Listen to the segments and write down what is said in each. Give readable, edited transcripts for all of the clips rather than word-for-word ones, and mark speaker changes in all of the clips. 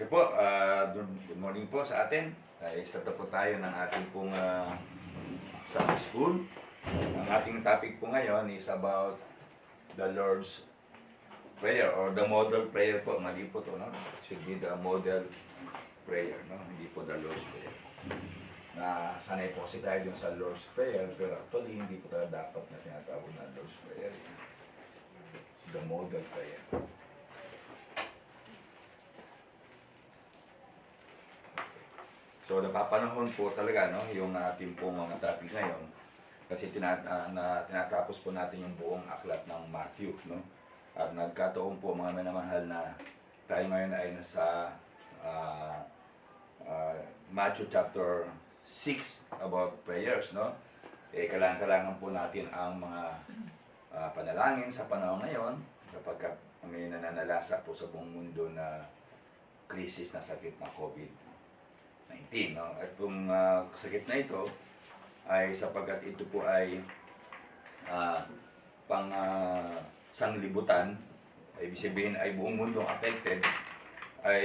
Speaker 1: Okay po, good morning po sa atin. Start po tayo ng ating pong Sunday School. Ang ating topic po ngayon is about the Lord's Prayer or the model prayer po. Mali po to, no? It should be the model prayer, no? Hindi po the Lord's Prayer. Na sanay po kasi tayo dun sa Lord's Prayer, pero actually hindi po tayo dapat na sinatawag na Lord's Prayer. The model prayer. So, napapanahon po talaga, no, yung ating pong mga topic ngayon. Kasi tinatapos po natin yung buong aklat ng Matthew, no? At nagkataon po, mga minamahal, na tayo ngayon ay nasa Matthew chapter 6 about prayers, no? Kailangan po natin ang mga panalangin sa panahon ngayon, sapagkat may nananalasa po sa buong mundo na krisis na sakit na COVID-19. No? At kung sakit na ito ay sapagkat ito po ay sanglibutan, ibig sabihin ay buong mundong affected, ay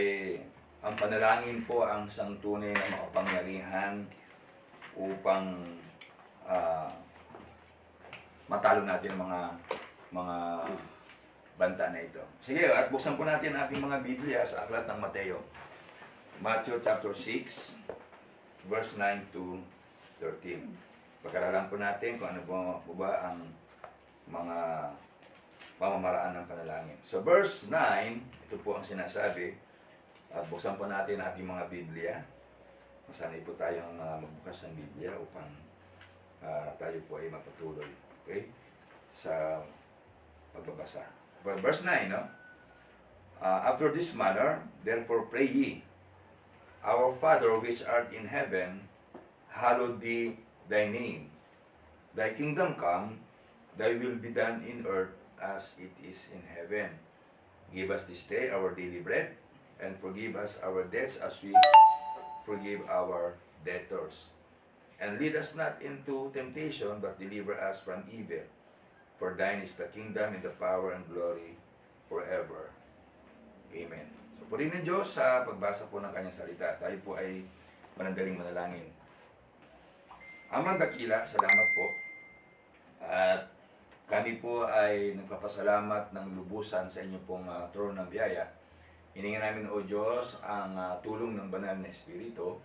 Speaker 1: ang panalangin po ang isang tunay na makapangyarihan upang matalo natin mga banta na ito. Sige, at buksan po natin ang ating mga Biblia sa aklat ng Mateo. Matthew chapter 6, verse 9 to 13. Pagkaralan po natin kung ano po ba ang mga pamamaraan ng panalangin. So verse 9, ito po ang sinasabi. At buksan po natin ang ating mga Biblia. Masanay po tayong magbukas ng Biblia upang tayo po ay mapatuloy. Okay? Sa pagbabasa. Verse 9, no? After this manner, therefore pray ye, Our Father which art in heaven, hallowed be thy name. Thy kingdom come, thy will be done in earth as it is in heaven. Give us this day our daily bread, and forgive us our debts as we forgive our debtors. And lead us not into temptation, but deliver us from evil. For thine is the kingdom, and the power, and glory forever. Amen. So, purihin ng Diyos sa pagbasa po ng kanyang salita. Tayo po ay manandaling manalangin. Amang dakila, salamat po. At kami po ay nagpapasalamat ng lubusan sa inyo pong trono ng biyaya. Hiningan namin, O Diyos, ang tulong ng banal na Espiritu.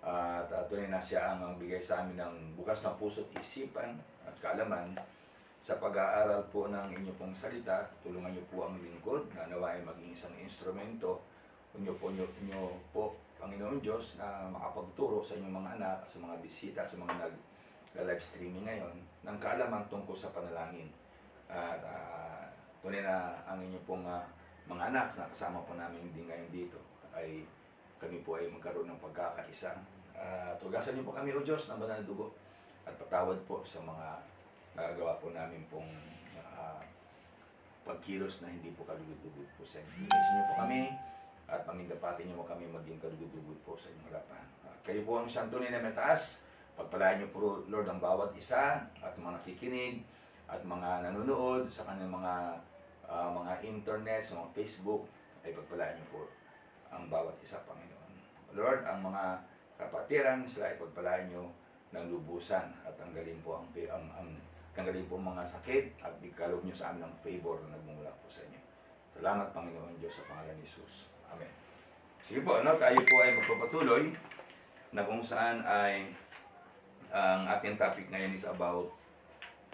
Speaker 1: At tunay na siya ang bigay sa amin ng bukas ng puso at isipan at kaalaman sa pag-aaral po ng inyo pong salita. Tulungan niyo po ang lingkod na nawa ay maging isang instrumento inyo po, Panginoon Diyos, na makapagturo sa inyong mga anak, sa mga bisita, sa mga nag-live streaming ngayon, ng kaalaman tungkol sa panalangin. At tunay na ang inyo pong mga anak na kasama po namin hindi ngayon dito, ay kami po ay magkaroon ng pagkakaisa. Tugasan niyo po kami, O Diyos, ng banal na dugo, at patawad po sa mga nagagawa po namin pong pagkilos na hindi po kalugod-dugod po sa inyo. Inisin niyo po kami at pangindapatin niyo po kami maging kalugod-dugod po sa inyong harapan. Kayo po ang isang tunay na mataas. Pagpalain niyo po, Lord, ang bawat isa at mga nakikinig at mga nanonood sa kanilang mga internet, sa mga Facebook, ay pagpalain niyo po ang bawat isa, Panginoon. Lord, ang mga kapatiran, sila ay pagpalain niyo ng lubusan at tanggalin po tanggalin po mga sakit at bigkalob niyo sa amin ng favor na nagmumula po sa inyo. Salamat, Panginoon Diyos, sa pangalan ni Jesus. Amen. Sige po, tayo po ay magpapatuloy na kung saan ay ang ating topic ngayon is about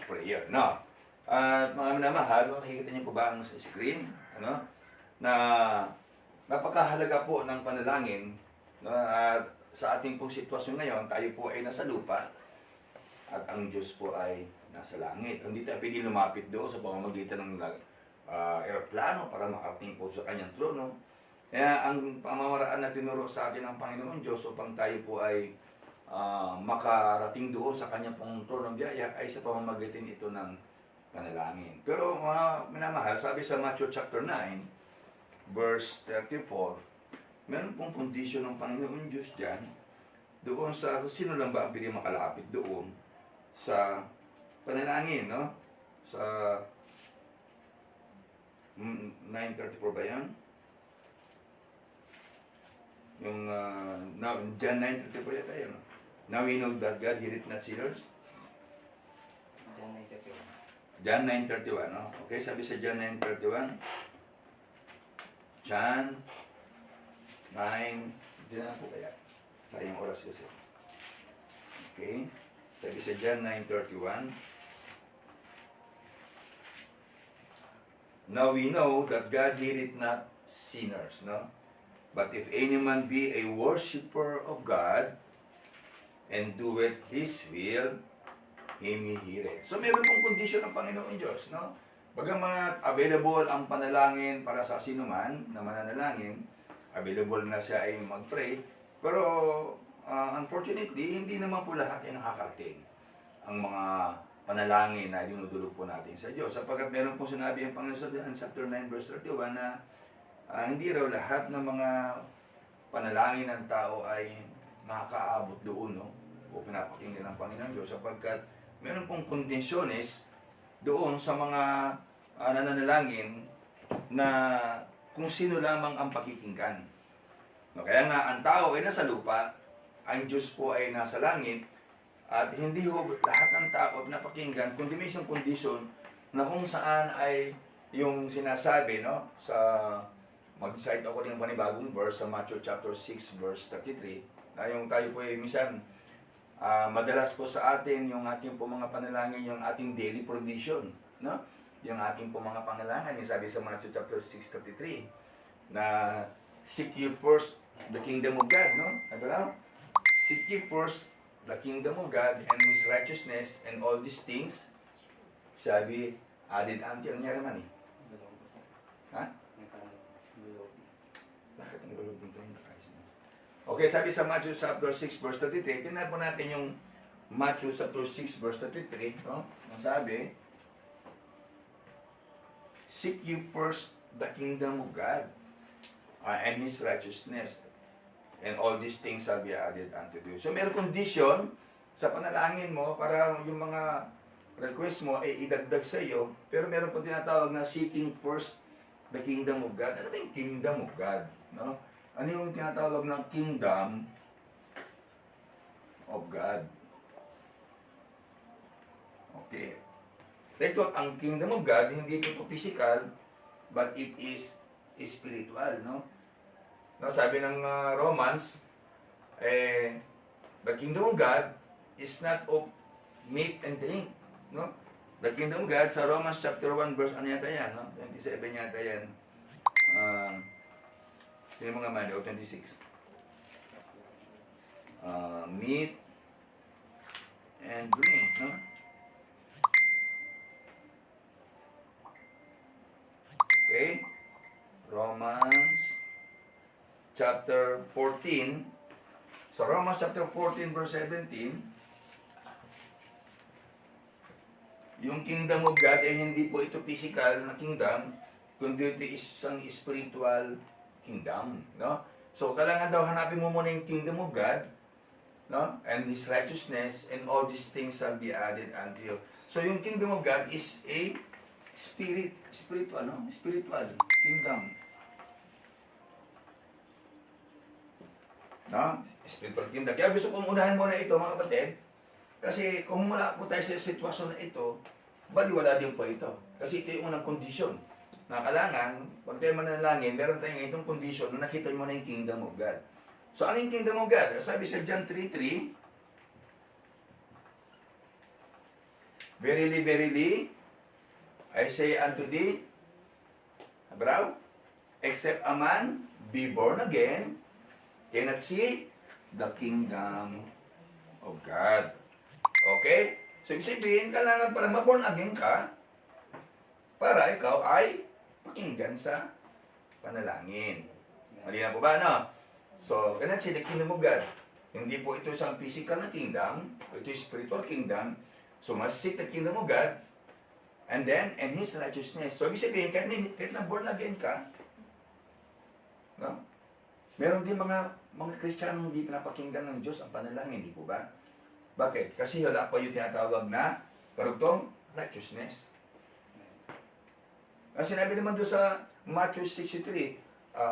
Speaker 1: prayer. At mga minamahal, nakikita niyo po ba ang screen? Na napakahalaga po ng panalangin, at sa ating pong sitwasyon ngayon, tayo po ay nasa lupa at ang Diyos po ay nasa langit. Hindi tayo pwede lumapit doon sa pamamagitan ng aeroplano para makarating po sa kanyang trono. Kaya ang pamamaraan na tinuro sa atin ng Panginoon Diyos upang tayo po ay makarating doon sa kanyang pong trono ng biyaya ay sa pamamagitan ito ng panalangin. Pero mga minamahal, sabi sa Matthew chapter 9, verse 34, meron pong kondisyon ng Panginoon Diyos dyan, doon sa sino lang ba ang pwede makalapit doon sa panalangin, no? Sa 9:34 ba yan? Yung, now, John 9:34 yata yun. No? Now we know that God heareth not sinners. John 9:31, no? Okay, sabi sa John 9:31. John 9, hindi na po kaya. Sayang oras kasi. Okay, sabi sa John 9:31. Now we know that God heareth not sinners, no? But if any man be a worshipper of God, and doeth His will, Him He heareth. So meron pong kondisyon ng Panginoon Diyos, no? Bagamat available ang panalangin para sa sinuman na mananalangin, available na siya ay mag-pray, pero unfortunately, hindi naman po lahat ay nakakarating ang mga panalangin na dinudulog po natin sa Diyos. Sapagkat meron po sinabi ang Panginoon sa chapter 9 verse 31 na hindi raw lahat ng mga panalangin ng tao ay makakaabot doon, no? O pinapakinggan ng Panginoon Diyos sapagkat meron pong kondisyones doon sa mga nananalangin na kung sino lamang ang pakikinggan. No, kaya nga ang tao ay nasa lupa, ang Diyos po ay nasa langit, at hindi ho lahat ng tao napakinggan, kundi may isang kondisyon na kung saan ay yung sinasabi, no, sa mag-cite ako ng panibagong verse sa Matthew chapter 6 verse 33 na yung tayo po ay minsan madalas po sa atin yung ating po mga panalangin, yung ating daily provision, no? Yung ating po mga panalangin, yung sabi sa Matthew chapter 6:33 na seek ye first the kingdom of God, no? Ano? Seek ye first the kingdom of God and His righteousness, and all these things shall be added unto you. Ano naman eh? Ha? Bakit ang gulog dito yung nakaisip? Okay, sabi sa Matthew chapter 6 verse 33, tingnan po natin yung Matthew chapter 6 verse 33, no? Ang sabi, seek you first the kingdom of God and His righteousness, and all these things shall be added unto you. So, may condition sa panalangin mo para yung mga request mo ay idagdag sa iyo, pero meron po tinatawag na seeking first the kingdom of God. Ano ba yung kingdom of God? No? Ano yung tinatawag ng kingdom of God? Okay. Ito, ang kingdom of God, hindi ito physical, but it is spiritual, no? No, sabi ng Romans, the kingdom of God is not of meat and drink, no? The kingdom of God, sa Romans chapter 1 verse, ano yata yan, no? 27 yata yan. Sino mga mali, o 26. Meat and drink, no? Okay? Romans chapter 14. So, Romans chapter 14 verse 17, yung kingdom of God ay hindi po ito physical na kingdom, kundi ito isang spiritual kingdom, no? So, kailangan daw hanapin mo muna yung kingdom of God, no? And His righteousness, and all these things shall be added unto you. So, yung kingdom of God is a spiritual, no? Spiritual kingdom. No? Spiritual kingdom. Kaya gusto kong unahin muna ito, mga kapatid, kasi kung wala po tayo sa sitwasyon na ito, baliwala din po ito. Kasi ito yung unang kondisyon na kailangan, pag tayo manalangin, meron tayong itong kondisyon na nakita mo na yung kingdom of God. So, ano yung kingdom of God? Sabi sa John 3:3, verily, verily, I say unto thee, bro, except a man be born again, cannot see the kingdom of God. Okay? So, ibig sabihin, kailangan pala ma-born again ka para ikaw ay pakinggan sa panalangin. Malinaw po ba, no? So, cannot see the kingdom of God. Hindi po ito isang physical na kingdom, ito is spiritual kingdom. So, must seek the kingdom of God, and then, and His righteousness. So, ibig sabihin, kahit na born again ka, no? Meron din mga Kristiyano hindi pinapakinggan ng Diyos ang panalangin, hindi po ba? Bakit? Kasi wala pa yung tinatawag na karugtong righteousness. Ang sinabi naman doon sa Matthew 63,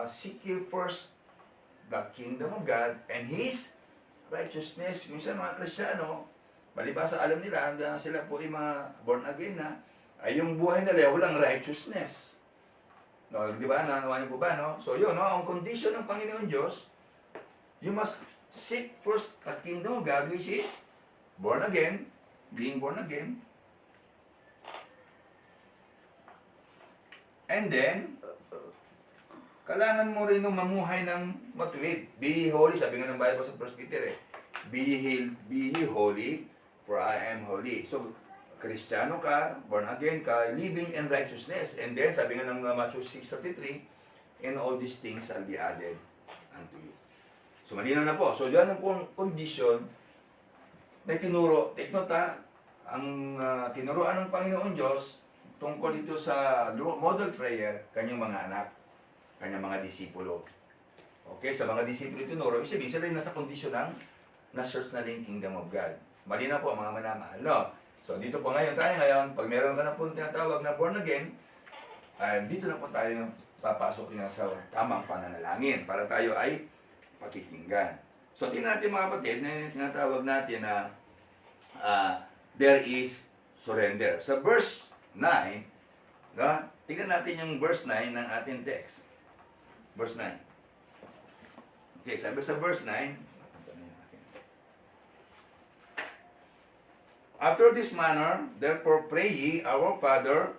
Speaker 1: seek ye first the kingdom of God and His righteousness. Minsan mga Kristiyano, malibasa alam nila na sila po ay mga born again na, ay yung buhay nila walang righteousness. No, di ba? Nanawa niyo po ba, no? So yun, no? Ang condition ng Panginoon Diyos, you must seek first the kingdom of God, which is born again, being born again. And then, kailangan mo rin mamuhay ng matuwid. Be ye holy, sabi nga ng Bible sa 1 Peter Be ye holy, for I am holy. So, Kristiyano ka, born again ka, living in righteousness. And then, sabi nga ng Matthew 6:33, and all these things shall be added unto you. So, malinaw na po. So, yan ang pong condition na tinuro. Take note ang tinuruan ng Panginoon Diyos tungkol dito sa model prayer, kanyang mga anak, kanyang mga disipulo. Okay, sa mga disipulo tinuro, ibig sabihin sila yung nasa kondisyon ng na-search na rin Kingdom of God. Malinaw po mga manamahal, no? So, dito po ngayon, pag meron ka na po tinatawag na born again, dito na po tayo papasok na sa tamang pananalangin para tayo ay pakikinggan. So, tingnan natin mga kapatid, na tinatawag natin na there is surrender. Sa verse 9, no? Tingnan natin yung verse 9 ng ating text. Verse 9. Okay, sabi sa verse 9, after this manner, therefore pray ye, our Father,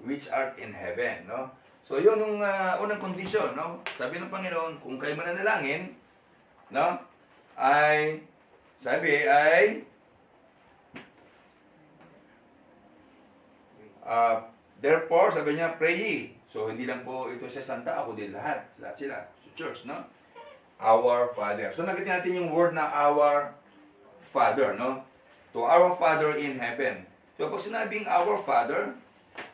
Speaker 1: which art in heaven. No? So, yun yung unang condition. No? Sabi ng Panginoon, kung kayo mananalangin, no? Sabi, therefore, sabi niya, pray ye. So, hindi lang po ito sa Santa, ako din lahat sila, sa church, no? Our Father. So, nagitin natin yung word na our Father, no? To our Father in heaven. So, pag sinabing our Father,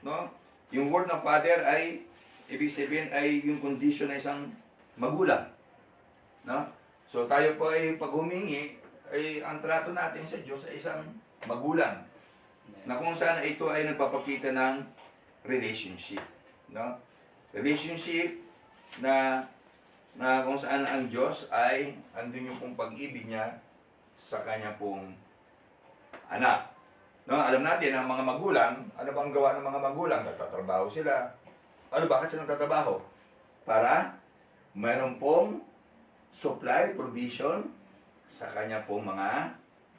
Speaker 1: no? Yung word na Father ay, ibig sabihin ay yung condition na isang magulang, no? So, tayo po ay pag humingi, ay ang trato natin sa Diyos ay isang magulang, na kung saan ito ay nagpapakita ng relationship, no? Relationship na kung saan ang Diyos ay andun yung pong pag-ibig niya sa kanya pong anak. No, alam natin ang mga magulang, ano bang gawa ng mga magulang? Nagtatrabaho sila. Ano, bakit sila nagtatrabaho? Para mayroon pong supply, provision sa kanya pong mga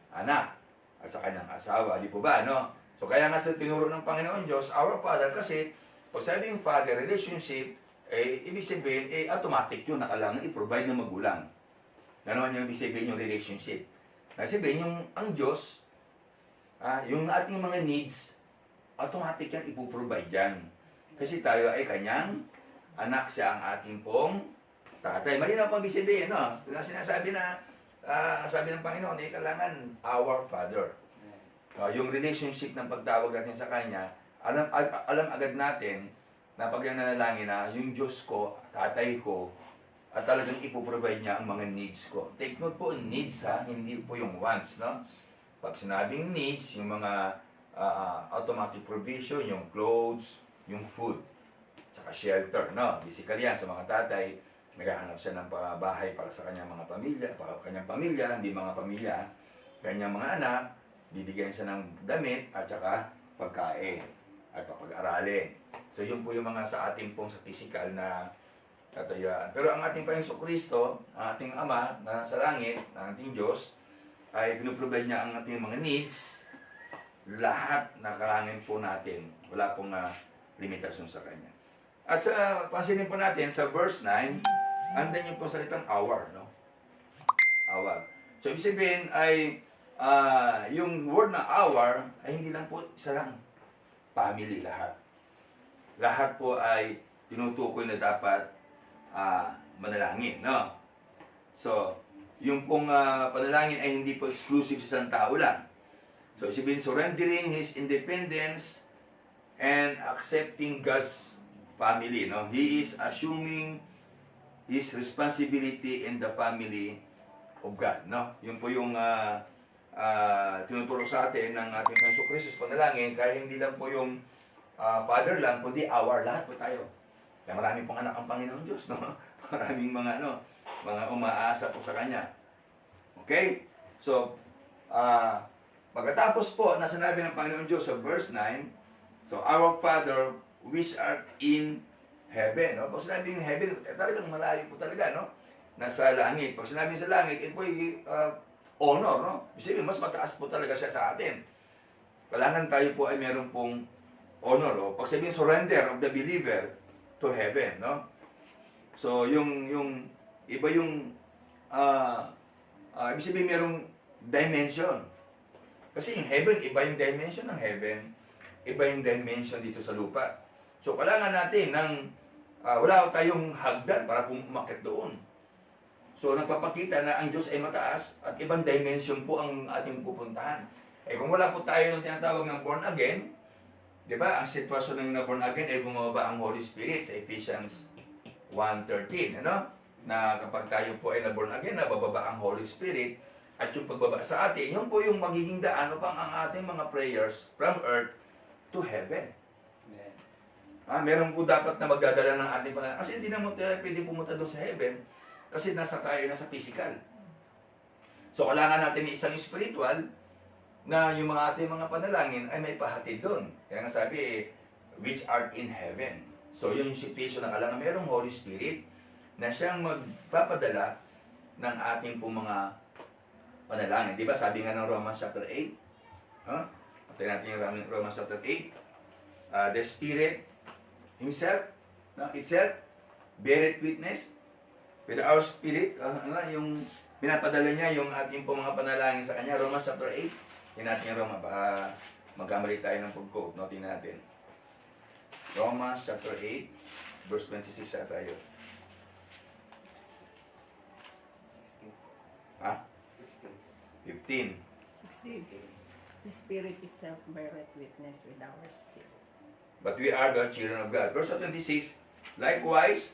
Speaker 1: anak at sa kanyang asawa. Di po ba, no? So, kaya nga sa tinuro ng Panginoon Diyos, our Father, kasi pag sabing Father, relationship, ibig sabihin, automatic yun, nakalangan i-provide ng magulang. Ganoon yung ibig sabihin yung relationship. Kasi sabihin, ang Diyos, yung ating mga needs, automatic yan ipoprovide dyan. Kasi tayo ay kanyang anak, siya ang ating pong tatay. Malinaw pang ibig sabihin, no? Sinasabi na, sabi ng Panginoon, kailangan our Father. Yung relationship ng pagtawag natin sa Kanya, alam agad natin na pag yan nanalangin na yung Diyos ko, tatay ko, at talagang ipoprovide niya ang mga needs ko. Take note po, needs hindi po yung wants, no? Pag sinabing needs, yung mga automatic provision, yung clothes, yung food, saka shelter, no? Basically yan, sa mga tatay, naghahanap siya ng bahay para sa kanyang mga pamilya, para sa kanyang pamilya, hindi mga pamilya, kanyang mga anak, bibigyan siya ng damit at saka pagkain at papag-aralin. So, yun po yung mga sa ating pong sa physical na katayuan. Pero ang ating Panginoon Kristo, ang ating Ama na sa langit, ang ating Diyos, ay pinuprovide niya ang ating mga needs, lahat na kailangan po natin. Wala pong limitasyon sa Kanya. At sa pansinin po natin, sa verse 9, andan yung po salitang hour, no? Hour. So, ibig sabihin ay yung word na hour ay hindi lang po isa lang. Family lahat. Lahat po ay tinutukoy na dapat manalangin, no? So, yung pong panalangin ay hindi po exclusive sa isang tao lang. So, sabihin, surrendering his independence and accepting God's family, no? He is assuming his responsibility in the family of God, no? Yun po yung tinuturo sa atin ng ating Panginoon Kristo sa panalangin, kaya hindi lang po yung Father lang, kundi our, lahat po tayo. Kaya maraming pong anak ang Panginoon Diyos, no? Maraming mga, mga umaasa po sa Kanya. Okay? So, pagkatapos po na sinabi ng Panginoon Diyos sa verse 9, so, Our Father, which art in heaven. No? Pag sinabing heaven, talagang malayo po talaga, no? Nasa langit. Pag sinabing sa langit, ito po honor, no? Ibig mas mataas po talaga siya sa atin. Kailangan tayo po ay meron pong honor. O pag sabihin surrender of the believer to heaven, no? So, yung iba yung ibig sabihin merong dimension. Kasi yung heaven, iba yung dimension ng heaven. Iba yung dimension dito sa lupa. So, kailangan natin ng wala tayong hagdan para umakyat doon. So, nagpapakita na ang Diyos ay mataas at ibang dimension po ang ating pupuntahan. Eh, kung wala po tayo ng tinatawag ng born again, di ba, ang sitwasyon ng na born again ay bumaba ang Holy Spirit sa Ephesians 1:13, ano? Na kapag tayo po ay na born again, nabababa ang Holy Spirit at yung pagbaba sa atin, yun po yung magiging daan upang ang ating mga prayers from earth to heaven. Meron po dapat na magdadala ng ating panalangin. Kasi hindi naman tayo pwede pumunta doon sa heaven kasi nasa physical. So, kailangan natin isang spiritual na yung mga ating mga panalangin ay may pahatid doon. Kaya nga sabi, which art in heaven. So, yung situation na kailangan mayroong Holy Spirit na siyang magpapadala ng ating pong mga panalangin. Di ba? Sabi nga ng Romans chapter 8. Patayin natin yung Romans chapter 8. The Spirit Himself, itself, beareth witness with our spirit, yung pinapadala niya yung ating po mga panalangin sa Kanya. Romans chapter 8. Yan natin yung Roma. Magkamali tayo ng pag-quote. Notin natin. Romans chapter 8, verse 26 sa tayo. 15.
Speaker 2: 16. The Spirit itself beareth witness with our spirit.
Speaker 1: But we are the children of God. Verse 26, likewise,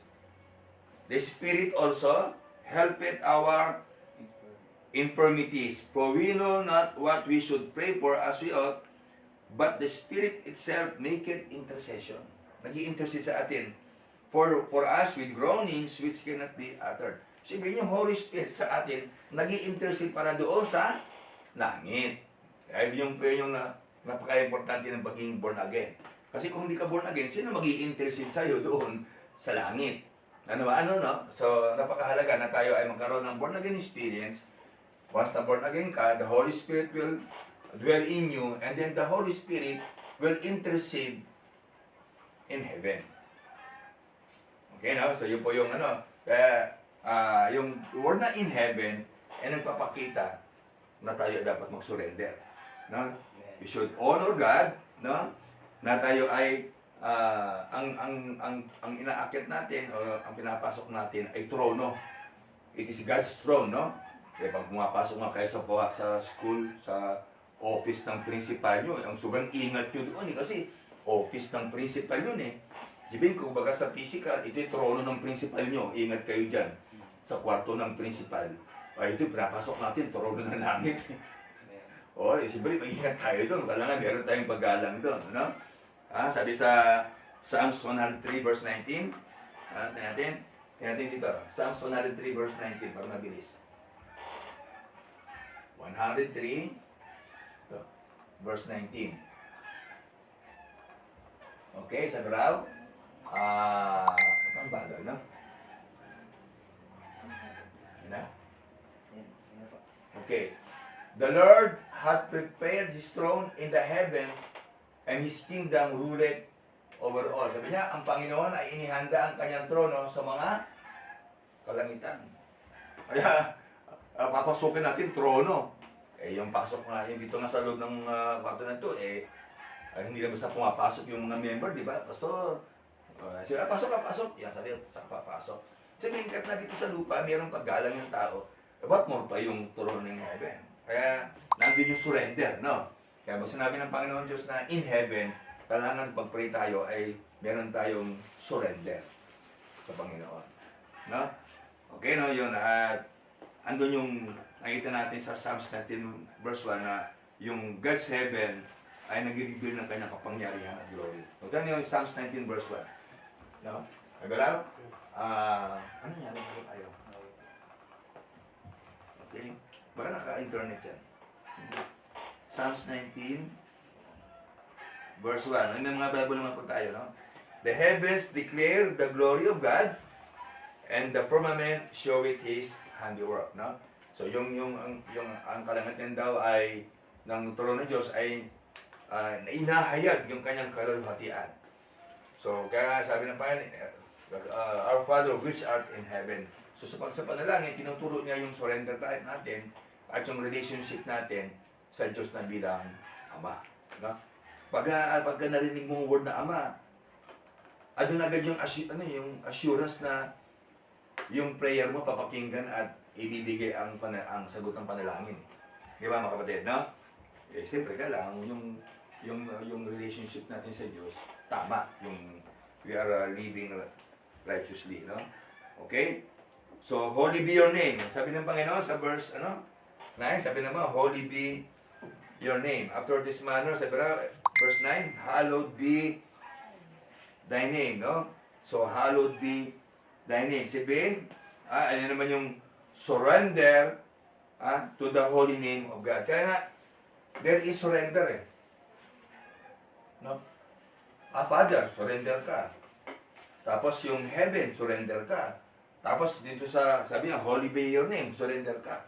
Speaker 1: the Spirit also helpeth our infirmities. For we know not what we should pray for as we ought, but the Spirit itself maketh intercession. Nag-i-intercede sa atin. For us with groanings which cannot be uttered. Sabihin yung Holy Spirit sa atin, nag-i-intercede para doon sa langit. Kaya yung prayer yung napaka-importante ng pagiging born again. Kasi kung hindi ka born again, sino mag-i-intercede sa'yo doon sa langit? No? So, napakahalaga na tayo ay magkaroon ng born again experience. Once na born again ka, the Holy Spirit will dwell in you, and then the Holy Spirit will intercede in heaven. Okay, no? So, yun po yung kaya, yung word na in heaven, ay nagpapakita na tayo dapat mag-surrender. No? We should honor God, no? Na tayo ay ang inaakit natin o ang pinapasok natin ay trono. It is God's throne, no? Kaya pag pumapasok nga kayo sa school, sa office ng principal nyo, ang sobrang ingat nyo doon kasi office ng principal yun Sabihin ko, baga sa physical, ito yung trono ng principal nyo, ingat kayo dyan. Sa kwarto ng principal. Ay, ito pinapasok natin, trono ng langit. Siyempre, mag-ingat tayo doon. Kailangan meron tayong paggalang doon, no? Sabi sa Psalms 103 verse 19. Tingnan natin dito. Psalms 103 verse 19 para mabilis. 103 verse 19. Okay, sabi raw. Ang bagal, no? Okay. The Lord hath prepared His throne in the heavens, and His kingdom ruleth over all. Sabi niya, ang Panginoon ay inihanda ang kanyang trono sa mga kalangitan. Kaya, papasukin natin trono. Yung pasok nga, yung dito nga sa loob ng kwarto na ito, hindi na basta pumapasok yung mga member, di ba? Pastor, sila, pasok. Yan, sabi, papasok. Sabihin ka na dito sa lupa, mayroong paggalang yung tao. What more pa yung trono ng heaven? Kaya, nandun yung surrender, no? Kaya pag sinabi ng Panginoon Diyos na in heaven, kailangan pag-pray tayo ay meron tayong surrender sa Panginoon. No? Okay, no? Yun. At andun yung nakita natin sa Psalms 19 verse 1 na yung God's heaven ay nag-reveal ng kanyang kapangyarihan at glory. So, ganyan yung Psalms 19 verse 1. No? Nagalaw? Ano niya? Ano tayo? Baka naka-internet yan. Psalms 19, verse 1. May mga Bible naman po tayo, no? The heavens declare the glory of God, and the firmament showeth His handiwork, no? So ang kalangitan daw ay ng trono ng Diyos ay inahayag yung kanyang kaluluhatian. So kaya sabi ng Panginoon, Our Father which art in heaven. So sa panalangin, tinuturo niya yung surrender time natin at yung relationship natin sa Diyos na bilang Ama, no? Pagka narinig mo ang word na Ama, andun agad yung assurance na yung prayer mo papakinggan at ibibigay ang sagot ng panalangin. Di ba mga kapatid, no? Eh, siyempre kailangan yung relationship natin sa Diyos tama, yung we are living righteously, no? Okay? So, holy be your name. Sabi ng Panginoon sa verse 9, sabi naman, holy be your name. After this manner, sabi na, verse 9, hallowed be thy name, no? So, hallowed be thy name. Sabihin, ano naman yung surrender to the holy name of God. Kaya nga, there is surrender eh. No? Father, surrender ka. Tapos yung heaven, surrender ka. Tapos dito sabi niya, holy be your name, surrender ka.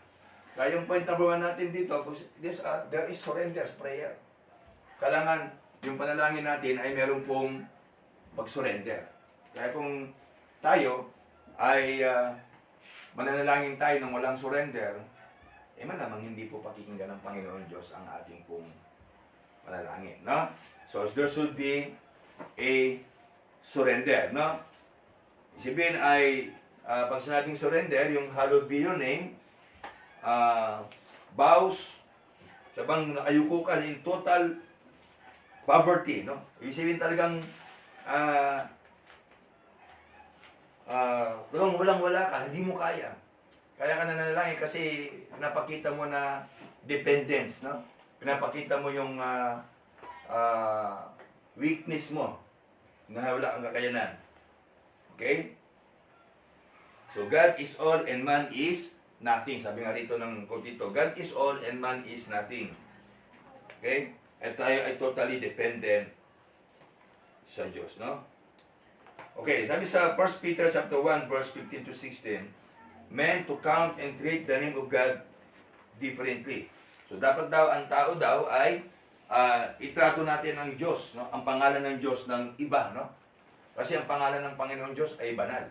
Speaker 1: Kaya yung point number 1 natin dito, there is surrender, prayer. Kailangan yung panalangin natin ay meron pong pag-surrender. Kaya kung tayo ay mananalangin tayo ng walang surrender, malamang hindi po pakikinggan ng Panginoon Diyos ang ating pong panalangin, no? So there should be a surrender, no? Isipin ay pag sinabing surrender, yung hallowed be your name, vows, sabang nakayuko ka in total poverty, no? Isipin talagang walang-wala ka, hindi mo kaya. Kaya ka nananalangin kasi pinapakita mo na dependence, no? Pinapakita mo yung weakness mo na wala kang kakayanan. Okay? So, God is all and man is nothing. Sabi nga rito ng quote dito, God is all and man is nothing. Okay? At tayo ay totally dependent sa Diyos, no? Okay, sabi sa 1 Peter chapter 1, verse 15 to 16, men to count and treat the name of God differently. So, dapat daw, ang tao daw ay itrato natin ang Diyos, no? Ang pangalan ng Diyos ng iba, no? Kasi ang pangalan ng Panginoon Diyos ay banal.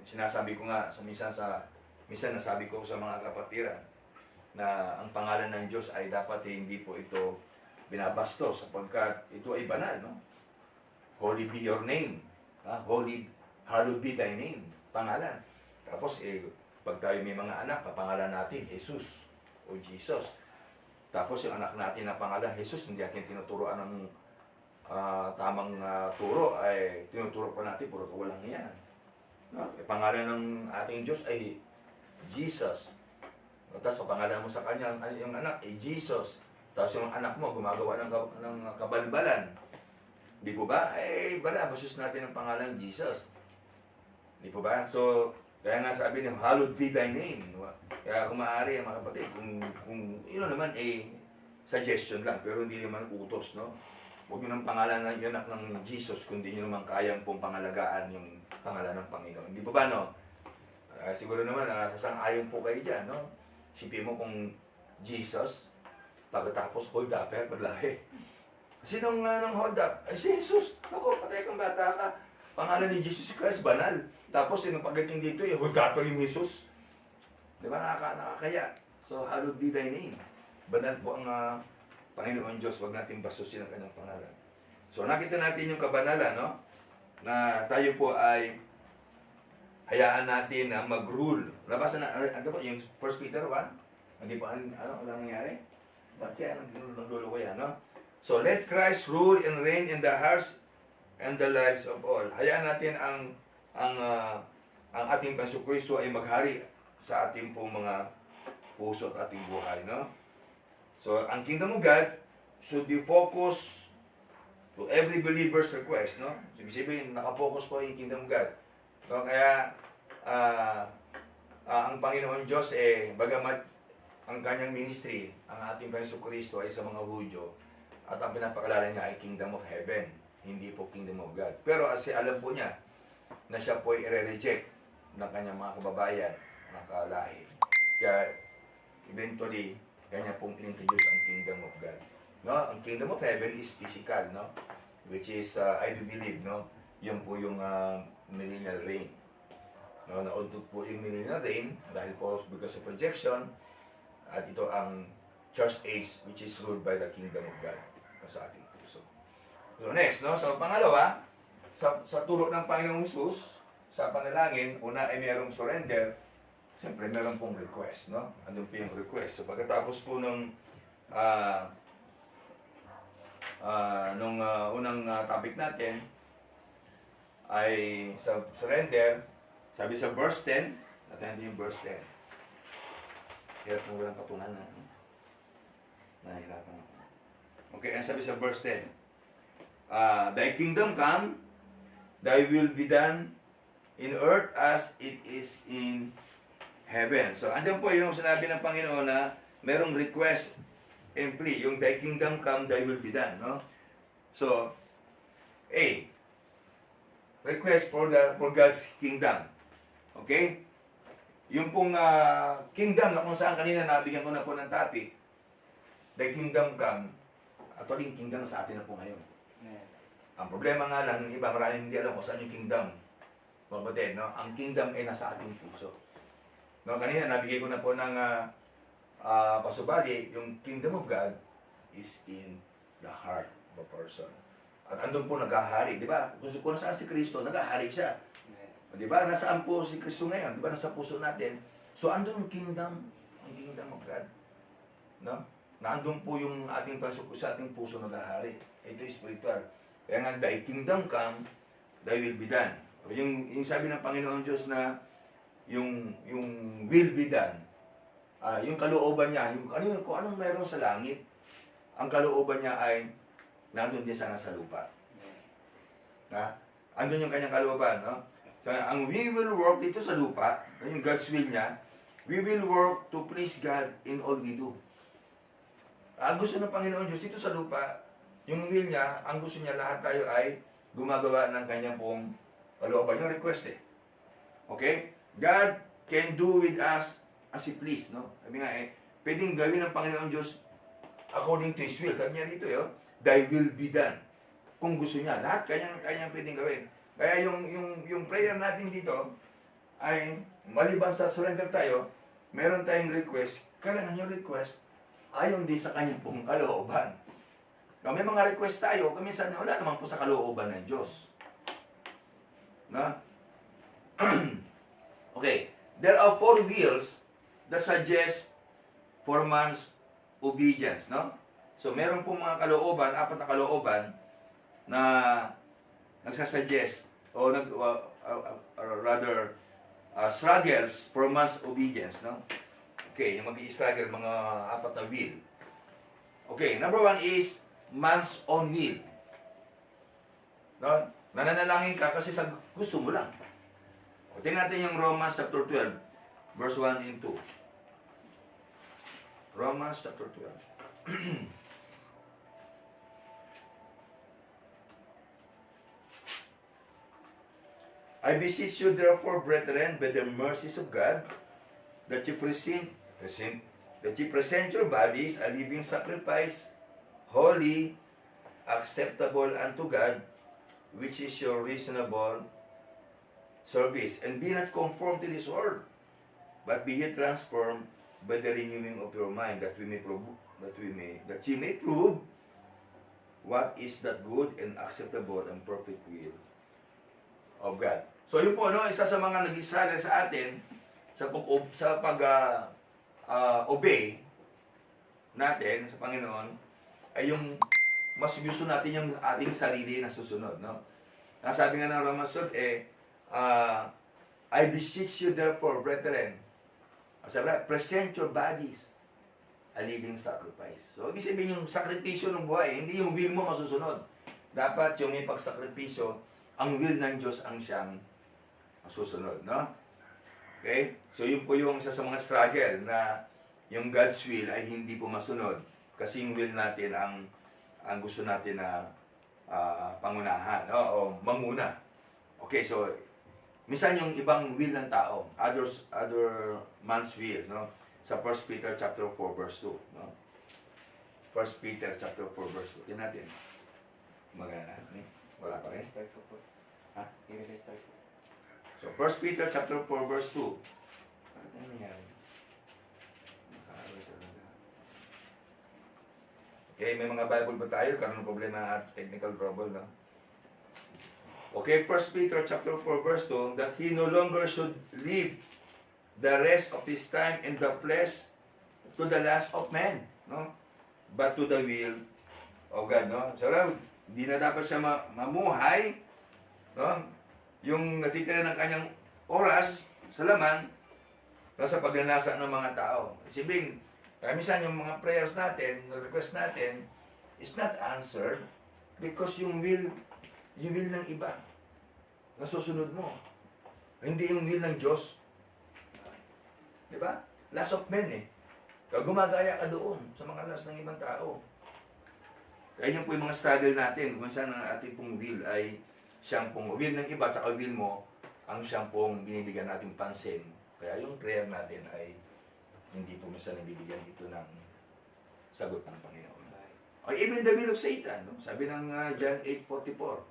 Speaker 1: Sinasabi ko nga minsan nasabi ko sa mga kapatiran na ang pangalan ng Diyos ay dapat hindi po ito binabastos sapagkat ito ay banal, no? Holy be your name. Hallowed be thy name. Pangalan. Tapos pag tayo may mga anak, papangalan natin Jesus o Jesus. Tapos yung anak natin na pangalan Jesus, hindi natin tinuturoan ng tamang turo, ay tinuturo pa natin, puro walang yan. No? Pangalan ng ating Diyos ay Jesus. Tapos papangalan mo sa kanya, yung anak ay Jesus. Tapos yung anak mo gumagawa ng kabalbalan. Di po ba? Banabasos natin ang pangalan Jesus. Di po ba? So, kaya nga sabi niya, hallowed be thy name. Kaya kung maaari, mga kapatid, kung yun naman suggestion lang, pero hindi naman utos, no? Huwag nyo ng pangalan ng anak ng Jesus, kundi nyo naman kayang pong pangalagaan yung pangalan ng Panginoon. Di po ba, no? Siguro naman, sasang-ayon po kayo dyan, no? Sipin mo kung Jesus, pagkatapos hold up, paglahi. Sinong nang hold up? Ay, si Jesus. Naku, patay kang bata ka. Pangalan ni Jesus Christ, banal. Tapos, yung pagdating dito, hold up yung Jesus. Di ba, nakakaya? So, hallowed be thy name. Banal po ang Panginoon Diyos, huwag natin basusin ang kanyang pangalan. So, nakita natin yung kabanalan, no? Na tayo po ay hayaan natin na mag-rule. Nabasa na, ano po, yung 1 Peter 1? Hindi po, ano nangyari? Ba't kaya nagdulo ko yan, no? So, let Christ rule and reign in the hearts and the lives of all. Hayaan natin ang ating Panginoon ay maghari sa ating pong mga puso at ating buhay, no? So, ang Kingdom of God should be focused to every believer's request, no? Sabihin, nakapokus po yung Kingdom of God. No? Kaya, ang Panginoon Diyos bagamat ang kanyang ministry, ang ating Panginoon Kristo ay sa mga Hudyo, at ang pinapakalala niya ay Kingdom of Heaven, hindi po Kingdom of God. Pero kasi alam po niya na siya po ay i-reject ng kanyang mga kababayan, mga kalahi. Kaya eventually, kanya pong introduce ang Kingdom of God. No? Ang Kingdom of Heaven is physical, no? Which is, I do believe, no? Yan po yung millennial reign. No? Naudot po yung millennial reign dahil po because of projection, at ito ang church age which is ruled by the Kingdom of God sa ating puso. So next, no? So pangalawa, sa turo ng Panginoong Hesus, sa panalangin, una ay mayroong surrender. Siyempre, meron pong request, no? Andun po yung request. So, pagkatapos po nung unang topic natin, ay sa surrender, sabi sa verse 10, natin yung verse 10. Hirap mo walang patungan na. Nahihirapan ako. Okay, ang sabi sa verse 10, Thy kingdom come, Thy will be done in earth as it is in heaven. So, andyan po yung sinabi ng Panginoon na merong request and plea. Yung Thy kingdom come, Thy will be done. No? So, A. Request for God's kingdom. Okay? Yung pong kingdom na kung saan kanina nabigyan ko na po ng topic, Thy kingdom come, actually yung kingdom sa atin na po ngayon. Ang problema nga lang, ng iba maraming hindi alam kung saan yung kingdom. Mabatid, no? Ang kingdom ay nasa ating puso. No, kanina nabigay ko na po ng pasubali, yung kingdom of God is in the heart of a person. At andun po naghahari, di ba? Kung nasaan si Kristo, naghahari siya. Di ba? Nasaan po si Kristo ngayon? Di ba? Nasa puso natin. So, andun yung kingdom of God. No? Na andun po yung ating pasok sa ating puso naghahari. Ito is spiritual. Kaya nga, Thy kingdom come, Thy will be done. Yung sabi ng Panginoon Diyos na yung will be done, yung kalooban niya, kung anong meron sa langit, ang kalooban niya ay nandun din sana sa lupa. Na? Andun yung kanyang kalooban. No? So, ang we will work dito sa lupa, yung God's will niya, we will work to please God in all we do. Ang gusto ng Panginoon Diyos dito sa lupa, yung will niya, ang gusto niya lahat tayo ay gumagawa ng kanyang pong kalooban. Yung request Okay? God can do with us as He please, no? Sabi nga pwedeng gawin ng Panginoon Diyos according to His will. Sabi niya dito, Thy will be done. Kung gusto niya, lahat kanyang pwedeng gawin. Kaya yung prayer natin dito ay maliban sa surrender tayo, meron tayong request, kailangan yung request ayon din sa kanyang pong kalooban. Now, may mga request tayo, minsan wala naman po sa kalooban ng Diyos. Na? Okay. There are 4 wills that suggest for man's obedience, no? So, meron pong mga kalooban, 4 na kalooban na nagsasuggest o struggles for man's obedience, no? Okay, yung mag-i-struggle, mga 4 na will. Okay, number 1 is man's own will. No? Nananalangin ka kasi sa gusto mo lang. O, tingnan natin yung Romans chapter 12, verse 1 and 2. Romans chapter 12. I beseech you therefore, brethren, by the mercies of God, that you present your bodies a living sacrifice, holy, acceptable unto God, which is your reasonable service. And be not conformed to this world, but be ye transformed by the renewing of your mind, that ye may prove what is that good and acceptable and perfect will of God. So yun po, no, isa sa mga nag-struggle sa atin sa pag-obey natin sa Panginoon ay yung mas gusto natin yung ating sarili na susunod, no? Nasabi nga ng Romans 12, I beseech you therefore, brethren, sabi na, present your bodies a living sacrifice. So, ibig sabihin yung sakripisyo ng buhay, hindi yung will mo masusunod. Dapat yung may pagsakripisyo, ang will ng Diyos ang siyang masusunod, no? Okay? So yun po yung isa sa mga struggle na yung God's will ay hindi po masunod. Kasi yung will natin ang gusto natin na pangunahan, no? O manguna. Okay, so minsan yung ibang will ng tao, other man's will, no? Sa 1 Peter chapter 4 verse 2, no? 1 Peter chapter 4 verse 2. Tingnan natin. Magana, eh? Wala pa rin.
Speaker 3: Start ko po.
Speaker 1: Ha?
Speaker 3: I-restart ko.
Speaker 1: So 1 Peter chapter 4 verse 2. Ano nangyari? Nakakawin talaga. Okay, may mga Bible ba tayo? Karoon ng problema at technical trouble, no? Okay, 1 Peter chapter 4 verse 2, that he no longer should live the rest of his time in the flesh to the last of men, no? But to the will of God, no? So, hindi na dapat siya mamuhay, no? Yung natitira ng kanyang oras sa laman, no, sa pagnanasa ng mga tao. Isipin, minsan yung mga prayers natin, yung request natin, is not answered because yung will ng iba, nasusunod mo. Hindi yung will ng Diyos. Di ba? Last of men eh. Kaya gumagaya ka doon sa mga last ng ibang tao. Kaya yun po yung mga struggle natin. Kung saan ang ating pong will ay siyang pong will ng iba, tsaka will mo, ang siyang pong binibigyan natin pansin. Kaya yung prayer natin ay hindi po minsan nabibigyan ito ng sagot ng Panginoon. Or even the will of Satan. No? Sabi ng John 8:44.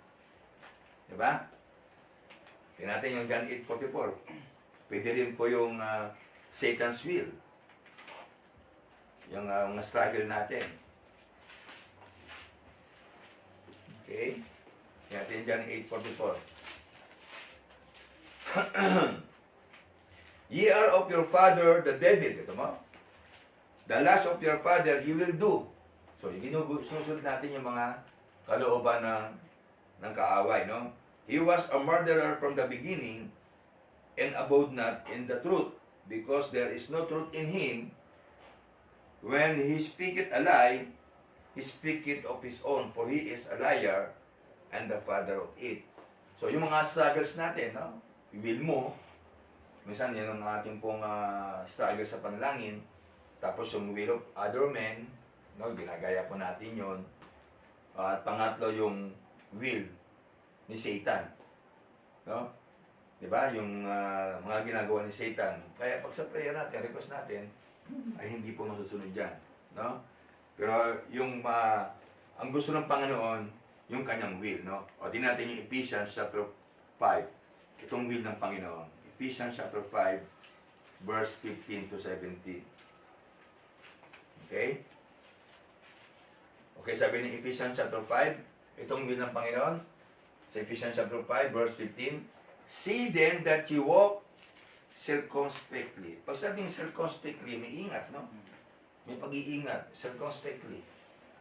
Speaker 1: Diba? Tingnan natin yung John 8:44. Pwede rin po yung Satan's will. Yung mga struggle natin. Okay? Tingnan natin John 8:44. Ye are of your father the devil. Ito mo? The lust of your father you will do. So, sinusunod natin yung mga kalooban ng kaaway, no? He was a murderer from the beginning and abode not in the truth, because there is no truth in him. When he speaketh a lie, he speaketh of his own, for he is a liar and the father of it. So, yung mga struggles natin, no? Will mo, minsan yan ang ating pong struggle sa panalangin. Tapos yung will of other men, no, ginagaya po natin yon. At pangatlo yung will ni Satan. No? 'Di ba? Yung mga ginagawa ni Satan. Kaya pag sa prayer natin, request natin, ay hindi po masusunod diyan, no? Pero yung ang gusto ng Panginoon, yung kanyang will, no? O din natin yung Ephesians chapter 5. Itong will ng Panginoon. Ephesians chapter 5 verse 15 to 17. Okay? Okay, sabi ni Ephesians chapter 5, itong will ng Panginoon, sa Ephesians chapter 5, verse 15, see then that you walk circumspectly. Pag sabing circumspectly, may ingat, no? May pag-iingat, circumspectly.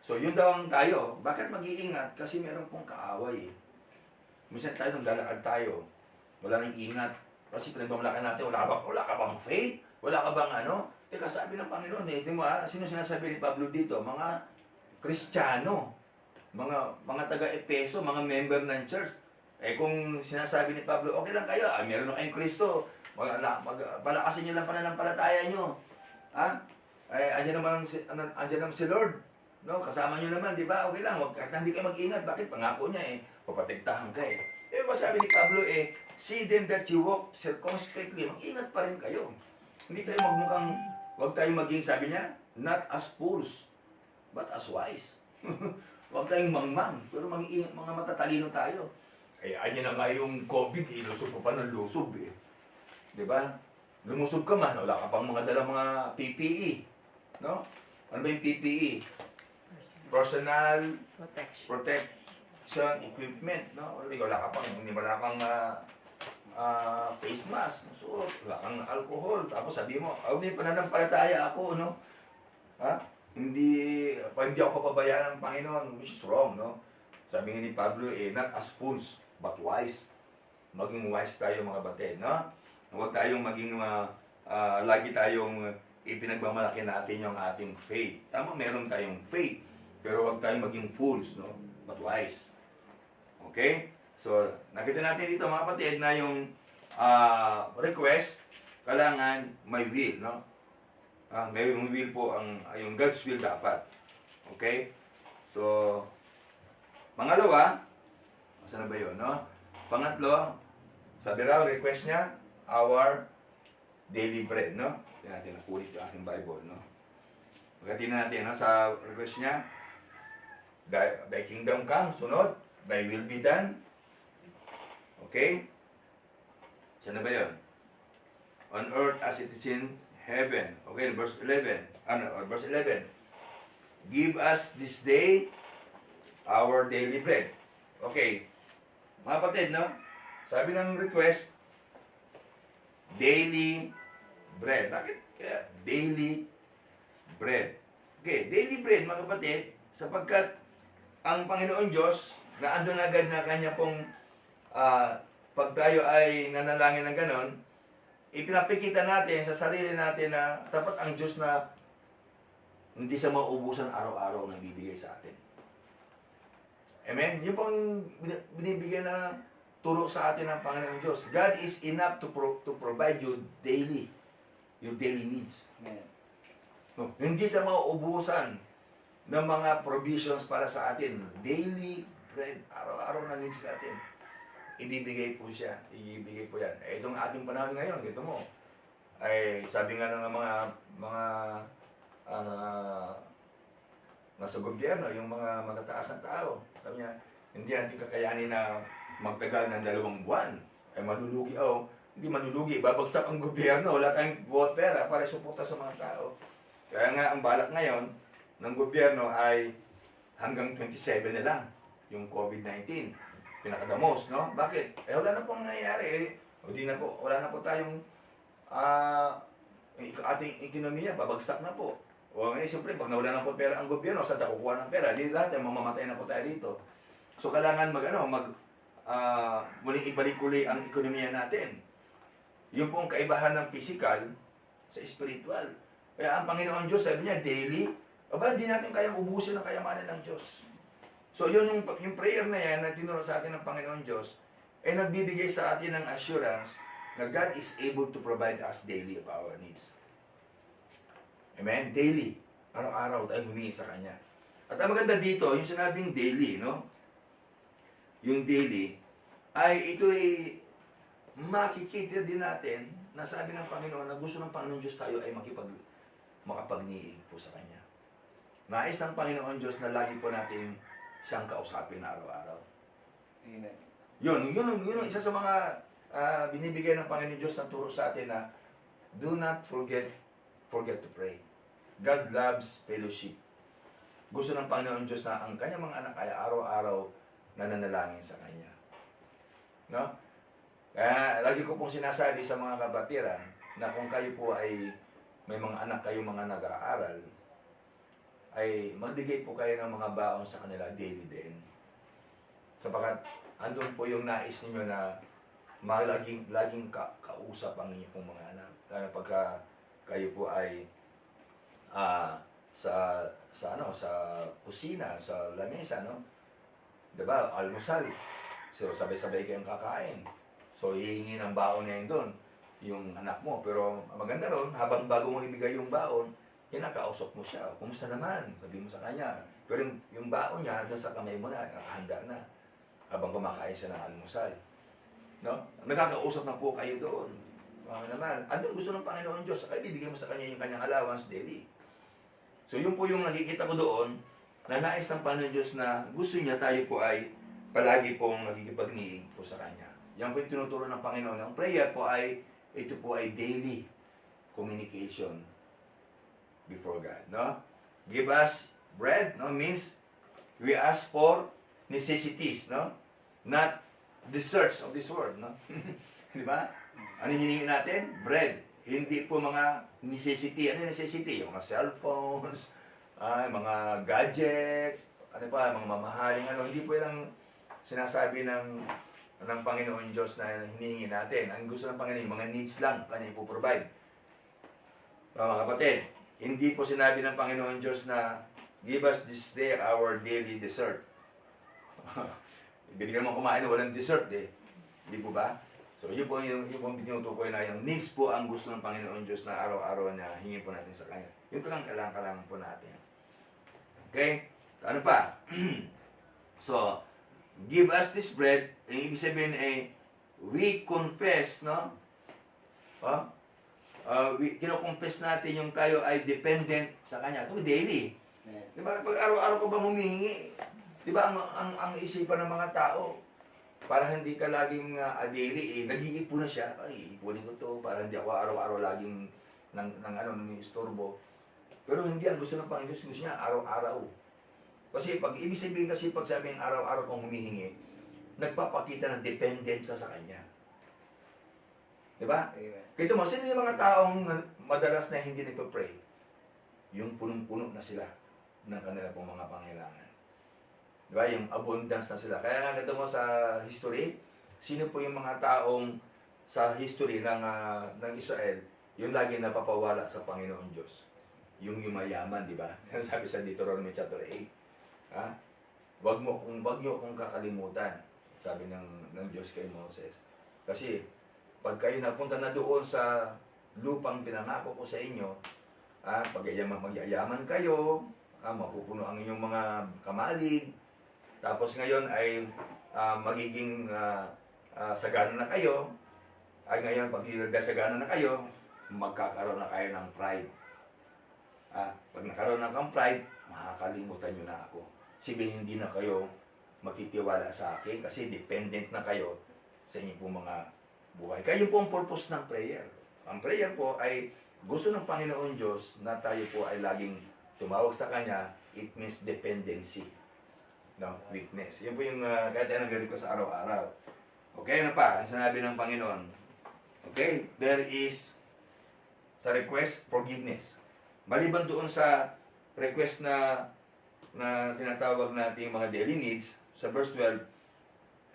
Speaker 1: So, yun daw ang tayo. Bakit mag-iingat? Kasi meron pong kaaway. Minsan tayo, nung lalakad tayo, wala nang ingat. Kasi pinagmamalakan natin, wala ka bang faith? Wala ka bang ano? Teka, sabi ng Panginoon, di mo sino sinasabi ni Pablo dito? Mga Kristiyano, mga taga-Epeso, mga member ng church. Kung sinasabi ni Pablo, okay lang kayo, meron na kayong Kristo, palakasin nyo lang pananampalataya nyo. Andiyan naman si Lord. No, kasama nyo naman, di ba? Okay lang, kahit hindi kayo mag-ingat. Bakit? Pangako niya papatigtahan ka sabi ni Pablo see then that you walk circumspectly. Mag-ingat pa rin kayo. Hindi tayo wag tayo maging, sabi niya, not as fools, but as wise. Huwag tayong mangmang, pero mga matatalino tayo. Anyan na nga yung COVID, lusob pa ng lusob Diba? Lumusob ka man, wala ka pang mga dalang mga PPE. No? Ano ba yung PPE? Personal protection equipment. No? Wala ka pang, hindi wala kang face mask, suot, wala kang alcohol. Tapos sabi mo, may pananampalataya ako, no? Hindi ako papabayaan ng Panginoon, which is wrong, no? Sabi nga ni Pablo, not as fools, but wise. Maging wise tayo, mga batid, no? Huwag tayong maging, lagi tayong ipinagmamalaki natin yung ating faith. Tama, meron tayong faith, pero huwag tayong maging fools, no? But wise. Okay? So, nakita natin dito, mga batid, na yung request kailangan may will, no? May will po yung God's will dapat. Okay? So, pangalawa, saan na ba yun, no? Pangatlo, sabi raw, request niya, our daily bread, no? Tingnan natin, nakulit yung aking Bible, no? Pagkatin natin, no? Sa request niya, thy kingdom come, sunod, thy will be done. Okay? Saan na ba yun? On earth as it is in heaven. Okay, verse 11. Verse 11. Give us this day our daily bread. Okay. Mga kapatid, no? Sabi ng request, daily bread. Bakit kaya daily bread? Okay, daily bread, mga kapatid, sapagkat ang Panginoon Diyos, na andun agad na kanya pong pag tayo ay nanalangin ng ganon, ipinapikita natin sa sarili natin na dapat ang Diyos na hindi sa mauubusan araw-araw nang bibigay sa atin. Amen? Yun pong binibigay na turo sa atin ng Panginoon Diyos. God is enough to provide you daily, your daily needs.
Speaker 3: Amen.
Speaker 1: No, hindi sa mauubusan ng mga provisions para sa atin. Daily bread, araw-araw na needs natin. Ibibigay po siya. Ibibigay po yan. Itong ating panahon ngayon, ito mo, ay sabi nga ng mga nasa gobyerno, yung mga matataas na tao, sabi niya, hindi natin kakayanin na magtagal ng 2 buwan. Ay malulugi, hindi malulugi, babagsak ang gobyerno, wala tayong pera para suporta sa mga tao. Kaya nga, ang balak ngayon ng gobyerno ay hanggang 27 na lang, yung COVID-19. Pinakadamos, no? Bakit? Wala na pong nangyayari. Wala na po tayong ating ekonomiya, babagsak na po. O ngayon, siyempre, pag nawala na po pera ang gobyerno, saan tayo kukuha ng pera? Di lahat, mamamatay na po tayo dito. So, kailangan muling ibalik-uli ang ekonomiya natin. Yung pong kaibahan ng physical sa spiritual. Kaya ang Panginoon Diyos, sabi niya, daily, hindi natin kayang ubusin ang kayamanan ng Diyos. So, yun yung prayer na yan na tinuro sa atin ng Panginoon Diyos, ay nagbibigay sa atin ng assurance na God is able to provide us daily of our needs. Amen? Daily. Araw-araw tayo humingi sa Kanya. At ang maganda dito, yung sinabing daily, no? Yung daily, ay ito ay makikita din natin na sabi ng Panginoon na gusto ng Panginoon Diyos tayo ay makapagniig po sa Kanya. Nais ng Panginoon Diyos na lagi po natin siyang kausapin na araw-araw.
Speaker 3: Amen.
Speaker 1: Yun ang isa sa mga binibigay ng Panginoon Diyos na turo sa atin na do not forget to pray. God loves fellowship. Gusto ng Panginoon Diyos na ang kanyang mga anak ay araw-araw na nanalangin sa Kanya. No? Kaya lagi ko pong sinasabi sa mga kabatiran na kung kayo po ay may mga anak kayo mga nag-aaral, ay magbigay po kayo ng mga baon sa kanila daily din. Sapagat andun po yung nais ninyo na laging kausap ang inyong pong mga anak. Kaya pagka kayo po ay sa kusina, sa lamesa, no? Diba? Almusal. So, sabay-sabay kayong kakain. So, hihingi ng baon na yun doon, yung anak mo. Pero maganda ron, habang bago mo ibigay yung baon, kinakausap mo siya. Kumusta naman? Sabi mo sa kanya. Pero yung baon niya, doon sa kamay mo na, nakahanda na. Habang kumakain siya ng almusal. No? Nagkakausap na po kayo doon. Naman. Andun gusto ng Panginoon Diyos. Kaya bibigyan mo sa kanya yung kanyang allowance daily. So yun po yung nakikita ko doon, na nais ng Panginoon Diyos na gusto niya tayo po ay palagi pong nagkikipagniig po sa Kanya. Yan po yung tinuturo ng Panginoon. Ang prayer po ay, ito po ay daily communication before God. No? Give us bread, no? Means we ask for necessities, no? Not desserts of this world, no? Di ba? Ano hiningi natin? Bread. Hindi po mga necessity. Ano yung necessity? Yung mga cellphones, mga gadgets, ano pa, mga mamahaling ano. Hindi po yung sinasabi ng Panginoon Diyos na hinihingi natin. Ang gusto ng Panginoon, yung mga needs lang, Kanya ipoprovide. So, mga kapatid, hindi po sinabi ng Panginoon Diyos na give us this day our daily dessert. Ibigyan mo kumain na walang dessert eh. Hindi po ba? So, yun po tinutukoy na yung needs po ang gusto ng Panginoon Diyos na araw-araw na hingin po natin sa Kanya. Yun po lang kailangan po natin. Okay? Ano pa? So, give us this bread, yung ibig sabihin ay, we confess, no? Kino-confess natin yung tayo ay dependent sa Kanya. Ito daily. Di ba? Pag araw-araw ko ba humihingi? Di ba ang isipan ng mga tao, para hindi ka laging daily, nag-iipon na siya. Ay, iipunin ko to para hindi ako araw-araw laging ng istorbo. Pero hindi ang gusto ng Panginoon, gusto niya araw-araw. Kasi pag ibig sabihin kasi pag sabihin araw-araw kong humihingi, nagpapakita ng dependent ka sa Kanya. Di ba? Kaya mo, sino yung mga taong madalas na hindi nagpa-pray? Yung punong-puno na sila ng kanila pong mga pangailangan. Di ba? Yung abundance na sila. Kaya nga mo sa history, sino po yung mga taong sa history ng Israel, yung lagi napapawala sa Panginoon Diyos? Yung mayaman, di ba? Sabi sa Deuteronomy chapter 8. Ha? Wag niyo akong kakalimutan, sabi ng Diyos kay Moses. Kasi pag kayo napunta na doon sa lupang pinangako ko sa inyo, magyayaman kayo, mapupuno ang inyong mga kamalig, tapos ngayon ay magiging sagana na kayo. Ay ngayon, pag sagana na kayo, magkakaroon na kayo ng pride. Pag nakaroon na kang pride, makakalimutan nyo na ako. Sabihin, hindi na kayo magtitiwala sa akin kasi dependent na kayo sa inyong pong mga buhay. Kaya yun po ang purpose ng prayer. Ang prayer po ay gusto ng Panginoon Diyos na tayo po ay laging tumawag sa Kanya. It means dependency. No, weakness. Yan po yung kahit anong gawin ko sa araw-araw. Okay, ano pa? Ang sinabi ng Panginoon. Okay, there is sa request, forgiveness. Maliban doon sa request na tinatawag natin mga daily needs, sa verse 12,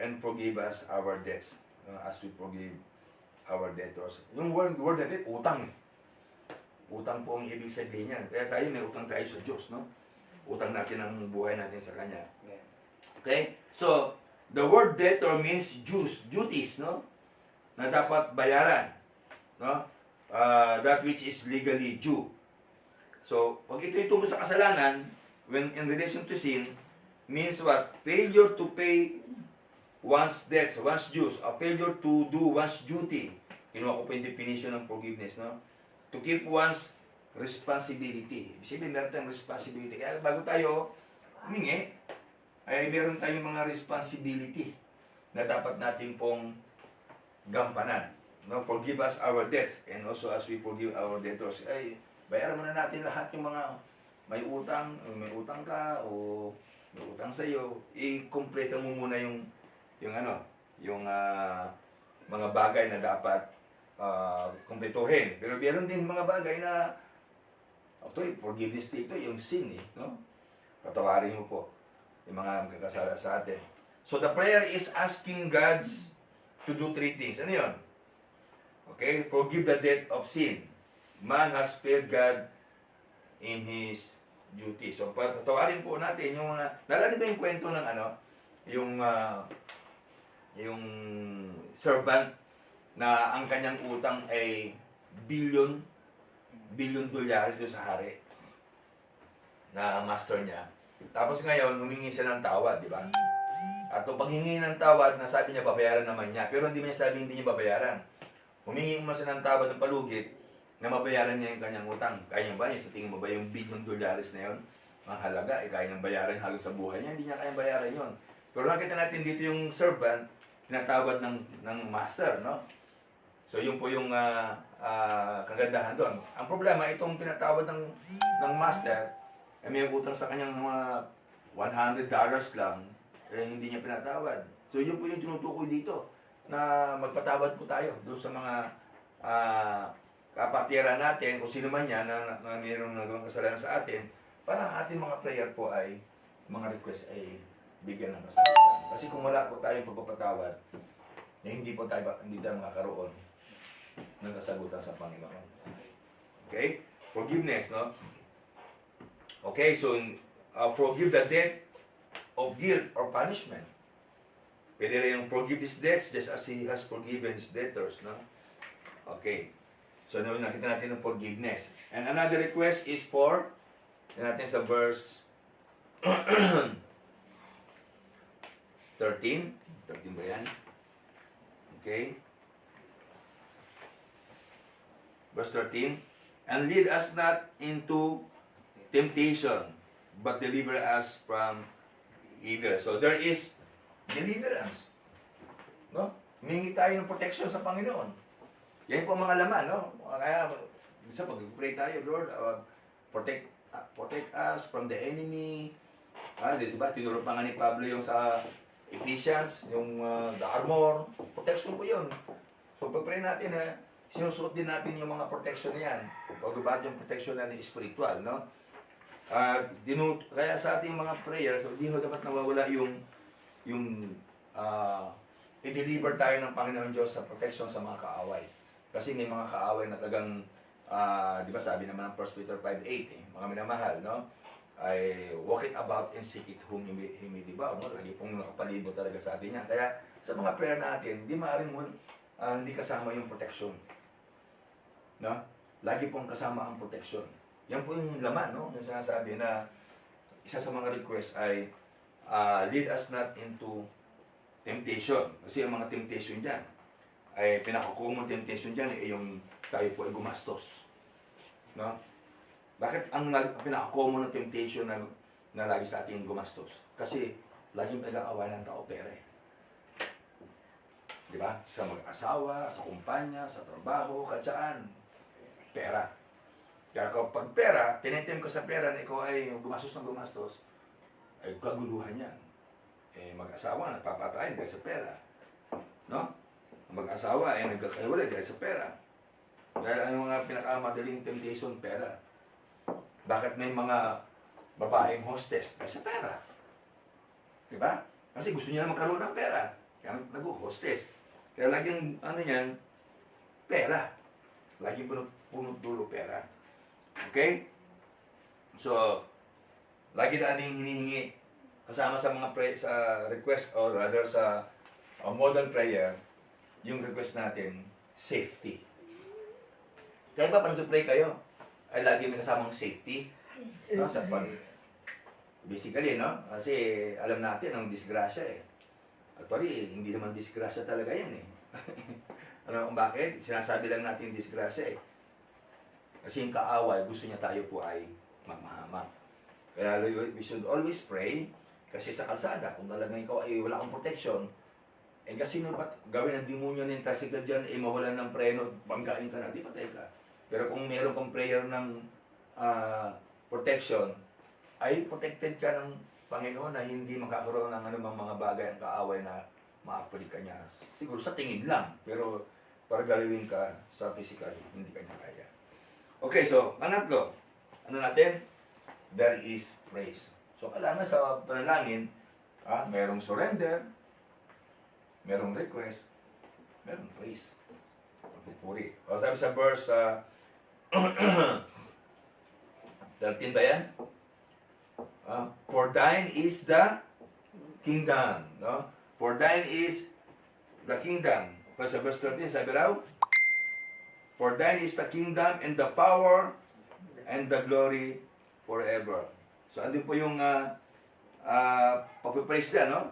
Speaker 1: and forgive us our debts, as we forgive our debtors. Yung word na debt, utang eh. Utang po ang ibig sabihin niyan. Kaya tayo may utang tayo sa Diyos, no? Utang natin ang buhay natin sa Kanya. Okay? So, the word debtor means duties, no? Na dapat bayaran. No? That which is legally due. So, pag ito'y tungkol sa kasalanan, when in relation to sin, means what? Failure to pay one's debts, one's dues. A failure to do one's duty. Kinuha ko po yung definition ng forgiveness, no? To keep one's responsibility. Ibig sabihin, meron tayong responsibility. Kaya bago tayo humingi, ay meron tayong mga responsibility na dapat natin pong gampanan. No? Forgive us our debts, and also as we forgive our debtors. Ay, bayaran muna natin lahat yung mga may utang ka, o may utang sa iyo. I-complete mo muna yung mga bagay na dapat kumpletuhin. Pero meron din mga bagay na actually, forgiveness dito, yung sin eh, no? Patawarin mo po yung mga magkakasala sa atin. So, the prayer is asking God to do 3 things. Ano yun? Okay? Forgive the debt of sin. Man has failed God in his duty. So, patawarin po natin yung mga... Nalala ba yung kwento ng yung servant na ang kanyang utang ay billion dolyares doon sa hari na master niya. Tapos ngayon, humingi siya ng tawad, di ba? At kung paghingi ng tawad, nasabi niya babayaran naman niya. Pero hindi niya sabi hindi niya babayaran. Humingi mo siya ng tawad ng palugit na mabayaran niya yung kanyang utang. Kaya niya ba? Sa tingin mo ba yung billion dolyares na yun? Ang halaga, kaya niyang bayaran halos sa buhay niya. Hindi niya kayang bayaran yun. Pero nakita natin dito yung servant, pinatawad ng master, no? So, yun po yung kagandahan doon. Ang problema, itong pinatawad ng master, may utang sa kanyang mga $100 lang, hindi niya pinatawad. So, yun po yung tinutukoy dito, na magpatawad po tayo doon sa mga kapatiran natin, kung sino man yan, na mayroong nagawang kasalanan sa atin, para ang ating mga prayer po ay, mga request ay bigyan ng kasagutan. Kasi kung wala po tayong pagpapatawad, na hindi tayo makakaroon ng kasagutan sa Panginoon. Okay? Forgiveness, no? Okay, so forgive the debt of guilt or punishment. Pwede rin yung forgive his debts just as he has forgiven his debtors, no? Okay. So, nakita natin yung forgiveness. And another request is for, natin sa verse 13. 13 ba yan? Okay. Verse 13. And lead us not into temptation, but deliver us from evil. So there is deliverance. No? Humingi tayo ng protection sa Panginoon. Yan po ang mga laman, no? Kaya, minsan pag-pray tayo, Lord, protect us from the enemy. Diba? Tinuro pa nga ni Pablo yung sa Ephesians, yung the armor. Protection po yun. So pag-pray natin, sinusuot din natin yung mga protection na yan. Pag-ubad yung protection na spiritual, no? Kaya sa ating mga prayers, hindi ho dapat nawawala yung i-deliver tayo ng Panginoon Diyos sa protection sa mga kaaway. Kasi may mga kaaway na tagang, di ba sabi naman ng 1 Peter 5:8, mga minamahal, no? Ay walk it about and seek it whom he may devour, no? Lagi pong nakapalibot talaga sa atin yan. Kaya sa mga prayer natin, di maaaring hindi kasama yung protection. No? Lagi pong kasama ang protection. Yan po yung laman, no? Yung sinasabi na isa sa mga request ay lead us not into temptation. Kasi ang mga temptation dyan, ay pinakakumang temptation dyan ay yung tayo po ay gumastos. No? Bakit ang pinaka-common na temptation na lagi sa ating gumastos? Kasi laging pinag-aaway ng tao pera eh. Di ba? Sa mag-asawa, sa kumpanya, sa trabaho, kahit saan. Pera. Kaya kapag pera, tinitim ka sa pera na ikaw ay gumastos ng gumastos, ay kaguluhan yan. Eh, mag-asawa, nagpapatayin dahil sa pera. No? Mag-asawa ay nagkakahiwalay dahil sa pera. Dahil ang mga pinakamadaling temptation, pera. Bakit may mga babaeng hostess? Dahil sa pera. Diba? Kasi gusto niya magkaroon ng pera. Kaya nag-hostess. Kaya laging, niyan, pera. Laging punot dulo pera. Okay? So, lagi na hinihingi kasama sa mga sa request or rather sa model prayer, yung request natin, safety. Kaya ba pag pray kayo, ay lagi may kasamang safety? No? Sa basically, no? Kasi alam natin ang disgrasya eh. Actually, hindi naman disgrasya talaga yan eh. Ano kung bakit? Sinasabi lang natin disgrasya eh. Kasi yung kaaway, gusto niya tayo po ay magmahamak. Kaya we should always pray. Kasi sa kalsada, kung talagang ikaw ay wala kang protection, eh kasi ba't gawin ng demonyo ng tricycle dyan, eh mawalan ng preno, banggain ka na, di patay ka. Pero kung meron kang prayer ng protection, ay protected ka ng Panginoon na hindi makakaroon ng anumang mga bagay ang kaaway na ma-afflict ka niya. Siguro sa tingin lang, pero para galawin ka sa physical, hindi ka niya kaya. Okay, so, pangatlo, ano natin? There is praise. So, kailangan sa panalangin, merong surrender, merong request, merong praise. Pupuri. O sabi sa verse 13 ba yan? For thine is the kingdom. No? For thine is the kingdom. Kasi sa verse 13, sabi raw, for thine is the kingdom and the power and the glory forever. So, andun po yung pag-praise na, no?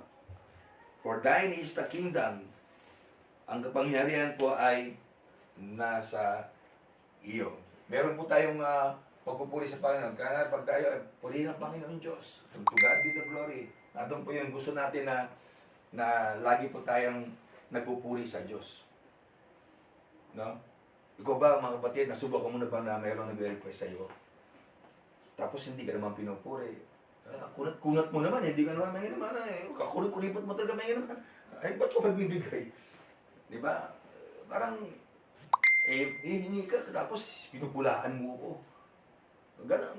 Speaker 1: For thine is the kingdom. Ang kapangyarihan po ay nasa iyo. Meron po tayong pagpupuri sa Panginoon. Kaya pag tayo, puri ng Panginoon Diyos. To God be the glory. Nandun po yung gusto natin na lagi po tayong nagpupuri sa Diyos. No? Ikaw ba, mga kapatid, nasubukan mo na ba na mayroong nag-request sa iyo? Tapos hindi ka naman pinupuri. Kunat-kunat mo naman, hindi ka naman may naman. Kakunat-kunipot mo talaga may naman. Ay, ba't ko magbibigay? Di ba? Parang, hihingi ka, tapos pinupulaan mo ko.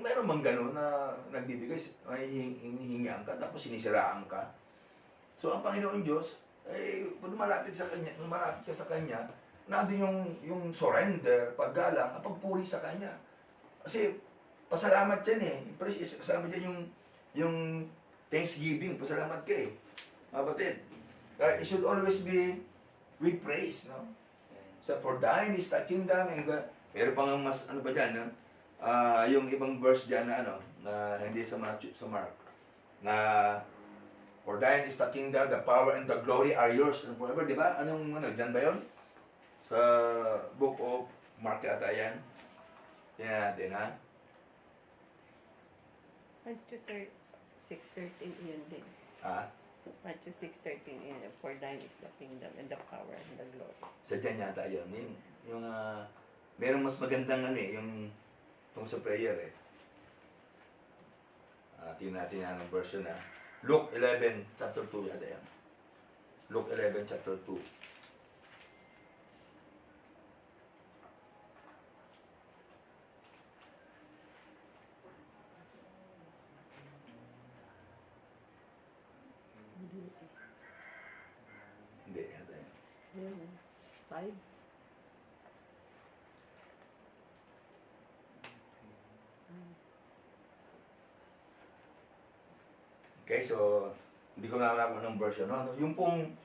Speaker 1: Meron bang gano'n na nagbibigay, ay hinihingian ka, tapos sinisiraan ka. So, ang Panginoon Diyos, kung malapit ka sa Kanya, nandun yung surrender, paggalang, at pagpuri sa Kanya. Kasi, pasalamat yan eh. Kasama dyan yung thanksgiving, pasalamat ka eh. Kapatid. It should always be with praise, no? So, for thine is the kingdom and the... Pero pang mas, ano ba dyan, no? Yung ibang verse dyan na, ano, na hindi sa Matthew, sa Mark, na for thine is the kingdom, the power, and the glory are yours and forever, di ba? Anong, ano, dyan ba yun? Sa book of Mark yata yan. Tingnan natin, ha?
Speaker 2: Matthew 6:13 yun din.
Speaker 1: Ha?
Speaker 2: Matthew 6:13 yun. For thine is the kingdom and the power and the glory.
Speaker 1: Sa dyan yata yun. Yung merong mas magandang, ano eh, yung tungkol sa prayer, eh. Tingnan natin yan ang version, ha? Luke 11, chapter 2 yata yan. Luke 11, chapter 2. Hindi, yata yan.
Speaker 2: Yun. 5.
Speaker 1: Okay, so, hindi ko na alam anong version, no? Yung pong,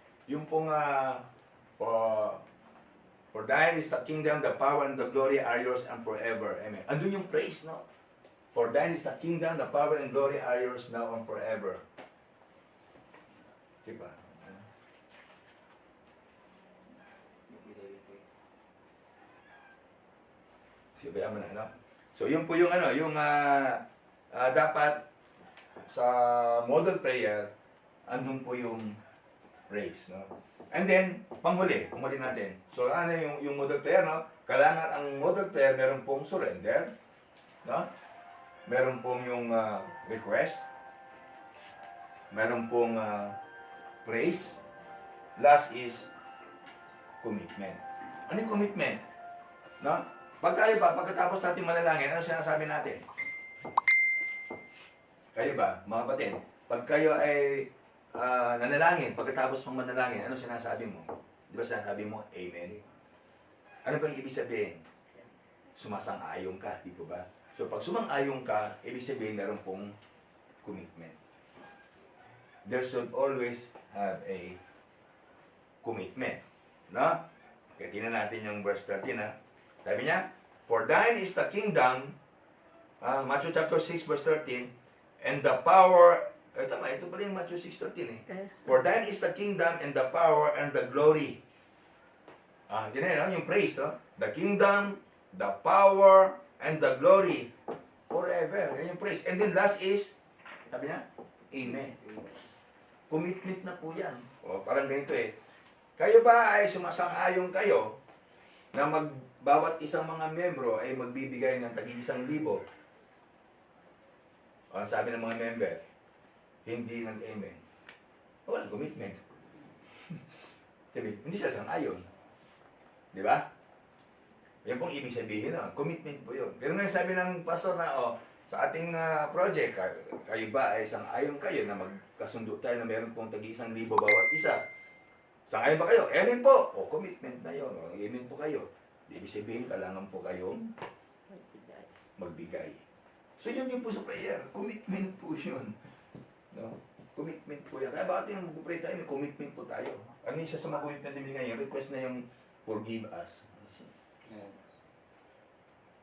Speaker 1: for thine is the kingdom, the power, and the glory are yours and forever. Amen. Andun yung praise, no? For thine is the kingdom, the power, and glory are yours now and forever. Diba? Sige, bayaan mo na, no? So, yun po yung, ano, yung, dapat, sa model prayer, andun po yung praise, no? And then, panghuli natin. So, ano yung model prayer, no? Kailangan ang model prayer, meron pong surrender, no? Meron pong yung request, meron pong praise, last is commitment. Ano yung commitment? No? Pagkatapos natin manalangin, ano sinasabi natin? Kayo ba, mga kapatid, pag kayo ay nanalangin, pagkatapos mong manalangin, ano sinasabi mo? Di ba sinasabi mo, Amen? Ano bang ibig sabihin? Sumasang-ayon ka, di ba? So pag sumang-ayon ka, ibig sabihin meron pong commitment. There should always have a commitment. No? Kaya tingnan natin yung verse 13, ha? Sabi niya, for thine is the kingdom, Matthew chapter 6, verse 13, and the power, ito pala yung Matthew 6:13 eh. For thine is the kingdom and the power and the glory. Ganyan, yung praise, no? The kingdom, the power, and the glory forever. Yan yung praise. And then last is, sabi niya, Amen. Commitment na po yan. O, parang ganito eh. Kayo ba ay sumasang-ayon kayo na bawat isang mga membro ay magbibigay ng tag-1,000? Ang sabi ng mga member, hindi nag-amen. Walang commitment. Hindi sila sang-ayon. Di ba? Yan pong ibig sabihin, commitment po yun. Pero ngayon sabi ng pastor na, sa ating project, kayo ba ay sang-ayon kayo na magkasundo tayo na meron pong tag-1,000 bawat isa? Sang-ayon ba kayo? Amen po. Commitment na yun. Amen po kayo. Ibig sabihin, kailangan po kayong magbigay. So yun din po sa prayer. Commitment po yun. No? Commitment po yan. Kaya bakit yung mag-pray tayo, may commitment po tayo. Ano yung isa sa mga commitment na binigay? Yung request na yung forgive us.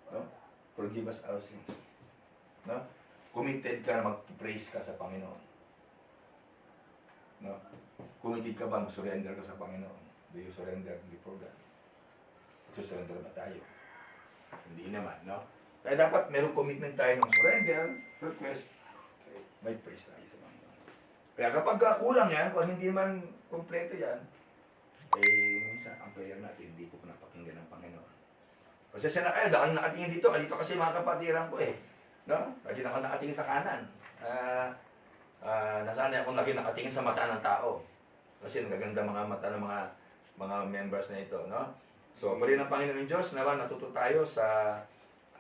Speaker 1: No? Forgive us our sins. No? Committed ka na mag-praise ka sa Panginoon. No? Committed ka ba mag-surrender ka sa Panginoon? Do you surrender before God? Surrender ba tayo? Hindi naman, no? Kaya dapat merong commitment tayo ng surrender, request, may praise tayo sa Panginoon. Kaya kapag kulang yan, kung hindi man kompleto yan, minsan ang prayer natin, hindi po napakinggan ng Panginoon. Kasi siya na kayo, dahil nakatingin dito kasi mga kapatiran ko eh. No? Lagi na ako nakatingin sa kanan. Nasanay ako lagi nakatingin sa mata ng tao. Kasi nagaganda mga mata ng mga members na ito, no? So, pari ng Panginoon Diyos, naman natuto tayo sa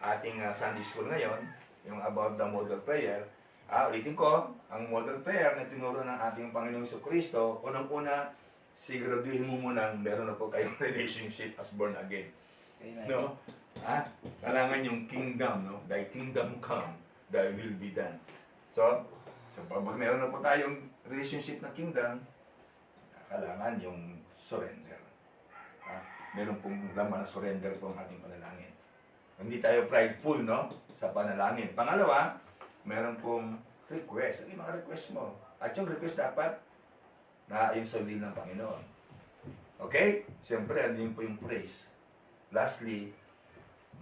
Speaker 1: ating Sunday School ngayon, yung about the model prayer. Ulitin ko, ang model prayer na tinuro ng ating Panginoong Jesucristo, unang-una, siguraduhin mo munang meron na po kayong relationship as born again. No? Kailangan yung kingdom, no? Thy kingdom come, thy will be done. So pag meron na po tayong relationship na kingdom, kailangan yung surrender. Meron pong laman na surrender po ang ating panalangin. Hindi tayo prideful, no? Sa panalangin. Pangalawa, meron pong request. Ano yung mga request mo? At yung request dapat naayon sa will ng Panginoon. Okay? Siyempre, andun po yung praise. Lastly,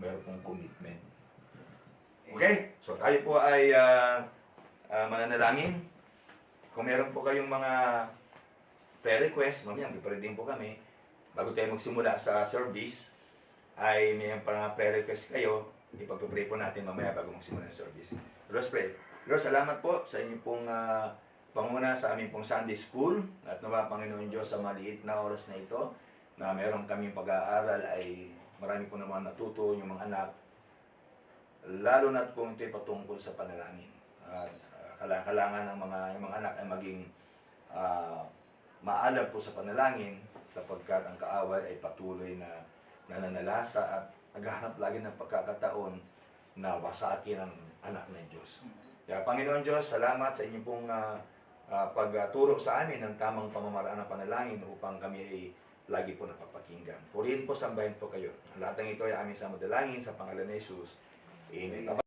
Speaker 1: meron pong commitment. Okay? So tayo po ay mananalangin. Kung meron po kayong mga prayer request, mamaya, may din po kami. Bago tayo magsimula sa service, ay may mga prayer request kayo, ipagpapray po natin mamaya bago magsimula sa service. Let's pray. Lord, salamat po sa inyo pong panguna sa aming pong Sunday School at nawa Panginoon Diyos sa maliit na oras na ito na meron kaming pag-aaral ay marami po naman natuto yung mga anak, lalo na't kung ito'y patungkol sa panalangin. Kailangan ng yung mga anak ay maging maalab po sa panalangin sapagkat ang kaaway ay patuloy na nananalasa at naghahanap lagi ng pagkakataon na wasakin ang anak ng Diyos. Kaya Panginoon Diyos, salamat sa inyong pong pagturo sa amin ng tamang pamamaraan ng panalangin upang kami ay lagi po napapakinggan. Purihin po, sambahin po kayo. Ang lahat ng ito ay aming sa madalangin sa pangalan ni Jesus. Amen.